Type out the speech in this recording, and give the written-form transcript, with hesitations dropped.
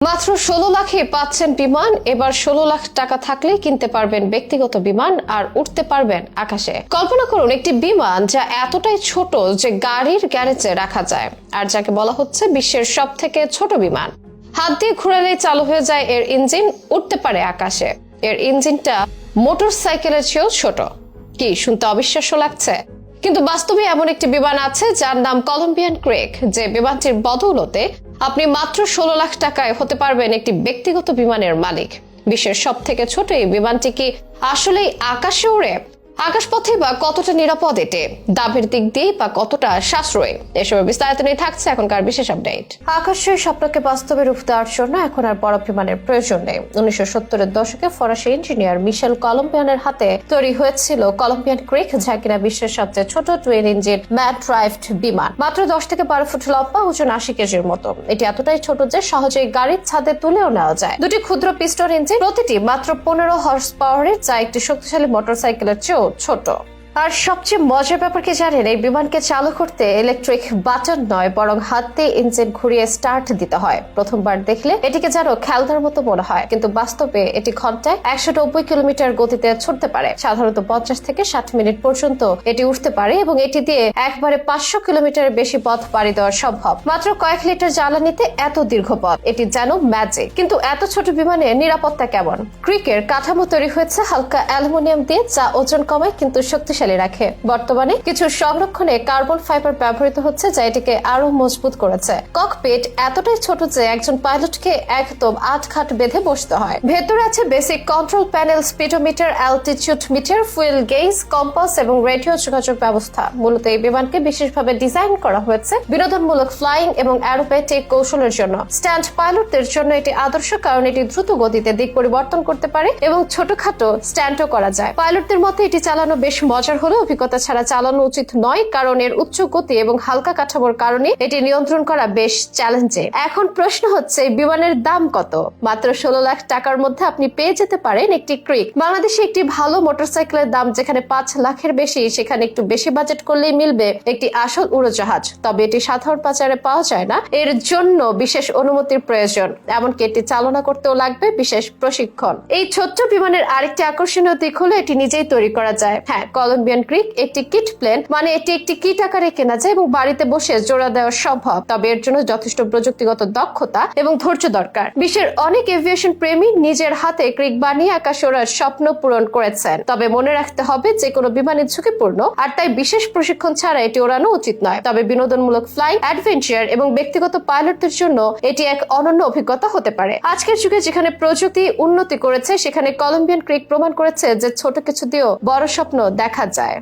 মাত্র 16 লাখে পাচ্ছেন বিমান। এবার 16 লাখ টাকা থাকলেই কিনতে পারবেন ব্যক্তিগত বিমান আর উঠতে পারবেন আকাশে। কল্পনা করুন একটি বিমান যা এতটাই ছোট যে গাড়ির গ্যারেজে রাখা যায়, আর যাকে বলা হচ্ছে বিশ্বের সব থেকে ছোট বিমান। হাত দিয়ে ঘুরালেই চালু হয়ে যায় এর ইঞ্জিন, উঠতে পারে আকাশে। এর ইঞ্জিনটা মোটর সাইকেলের চেয়েও ছোট। কি শুনতে অবিশ্বাস্য লাগছে, কিন্তু বাস্তবে এমন একটি বিমান আছে যার নাম কলম্বিয়ান ক্রেক, যে বিমানটির বদৌলতে আপনি মাত্র 16 লাখ টাকায় হতে পারবেন একটি ব্যক্তিগত বিমানের মালিক। বিশ্বের সব থেকে ছোট এই বিমানটি কি আসলেই আকাশে ওড়ে? আকাশপথে বা কতটা নিরাপদ এটি? দামের দিক দিয়ে বা কতটা সাশ্রয়ী? এসবের বিস্তারিত নিয়ে থাকছে এখনকার বিশেষ আপডেট। আকাশের স্বপ্নকে বাস্তবে রূপ দেওয়ার জন্য এখন আর বড় বিমানের প্রয়োজন নেই। 1970-এর দশকে ফরাসি ইঞ্জিনিয়ার মিশেল কলম্বিয়ানের হাতে তৈরি হয়েছিল কলম্বিয়ান ক্রেক, যা কিনা বিশ্বের সবচেয়ে ছোট টুইন ইঞ্জিন ম্যাট ড্রাইভড বিমান। মাত্র 10 থেকে 12 ফুট লম্বা, ওজন 80 কেজির মতো। এটি এতটাই ছোট যে সহজেই গাড়ির ছাদে তুলেও নেওয়া যায়। দুটি ক্ষুদ্র পিস্টন ইঞ্জিন, প্রতিটি মাত্র 15 হর্স পাওয়ারের, যা একটি শক্তিশালী মোটরসাইকেলের চেয়েও ছোট। আর সবচেয়ে মজার ব্যাপার কি জানেন? এই বিমানকে চালু করতে ইলেকট্রিক বাটন নয়, বরং হাত দিয়ে ইঞ্জিন ঘুরিয়ে স্টার্ট দিতে হয়। প্রথমবার দেখলে এটিকে যেন খেলনার মতো মনে হয়, কিন্তু বাস্তবে এটি ঘন্টায় 190 কিলোমিটার গতিতে ছুটতে পারে। সাধারণত 50 থেকে 60 মিনিট পর্যন্ত এটি উঠতে পারে এবং এটি দিয়ে একবারে 500 কিলোমিটারের বেশি পথ পাড়ি দেওয়া সম্ভব। মাত্র কয়েক লিটার জ্বালানিতে এত দীর্ঘ পথ, এটি যেন ম্যাজিক। কিন্তু এত ছোট বিমানে নিরাপত্তা কেমন? ক্রিকের কাঠামো তৈরি হয়েছে হালকা অ্যালুমিনিয়াম দিয়ে, যা ওজন কমায় কিন্তু শক্তিশালী রাখে। বর্তমানে কিছু সংরক্ষণে কার্বন ফাইবার ব্যবহৃত হচ্ছে, যা এটিকে আরো মজবুত করেছে। ককপিট এতটাই ছোট যে একজন পাইলটকে একদম আটঘাট বেঁধে বসতে হয়। ভেতরে আছে basic control panel, speedometer, altitude meter, fuel gauge, compass এবং রেডিও যোগাযোগ ব্যবস্থা। মূলত এই বিমানকে বিশেষভাবে ডিজাইন করা হয়েছে বিনোদনমূলক ফ্লাইং এবং অ্যারোবেটিক কৌশলের জন্য। স্ট্যান্ড পাইলটদের জন্য এটি আদর্শ, কারণ এটি দ্রুত গতিতে দিক পরিবর্তন করতে পারে এবং ছোটখাটো স্ট্যান্ডও করা যায়। পাইলটদের মতে এটি চালানো বেশ মজার হলেও অভিজ্ঞতা ছাড়া চালানো উচিত নয়, কারণ এর উচ্চ গতি এবং হালকা কাঠামোর কারণে এটি নিয়ন্ত্রণ করা বেশ চ্যালেঞ্জিং। এখন প্রশ্ন হচ্ছে, বিমানের দাম কত? মাত্র 16 লাখ টাকার মধ্যে আপনি পেয়ে যেতে পারেন একটি ক্রিক। বাংলাদেশে একটি ভালো মোটরসাইকেলের দাম যেখানে 5 লাখের বেশি, সেখানে একটু বেশি বাজেট করলেই মিলবে একটি আসল উড়োজাহাজ। তবে এটি সাধারণ বাজারে পাওয়া যায় না, এর জন্য বিশেষ অনুমতির প্রয়োজন। এমনকি এটি চালনা করতেও লাগবে বিশেষ প্রশিক্ষণ। এই ছোট্ট বিমানের আরেকটি আকর্ষণীয় দিক হলো এটি নিজেই তৈরি করা যায়। হ্যাঁ, কলম্বিয়ান ক্রিক একটি কিট প্লেন, মানে এটি একটি কিট আকারে কেনা যায় এবং বাড়িতে বসে জোড়া দেওয়া সম্ভব। তবে এর জন্য যথেষ্ট প্রযুক্তিগত দক্ষতা এবং ধৈর্য দরকার। বিশ্বের অনেক এভিয়েশন প্রেমী নিজের হাতে ক্রিক বানিয়ে আকাশে ওড়ার স্বপ্ন পূরণ করেছেন। তবে মনে রাখতে হবে যে কোনো বিমানের ঝুঁকিপূর্ণ, আর তাই বিশেষ প্রশিক্ষণ ছাড়া এটি ওড়ানো উচিত নয়। তবে বিনোদনমূলক ফ্লাইং, অ্যাডভেঞ্চার এবং ব্যক্তিগত পাইলটদের জন্য এটি এক অনন্য অভিজ্ঞতা হতে পারে। আজকের যুগে যেখানে প্রযুক্তি উন্নতি করেছে, সেখানে কলম্বিয়ান ক্রিক প্রমাণ করেছে যে ছোট কিছু দিয়েও বড় স্বপ্ন দেখা যায়।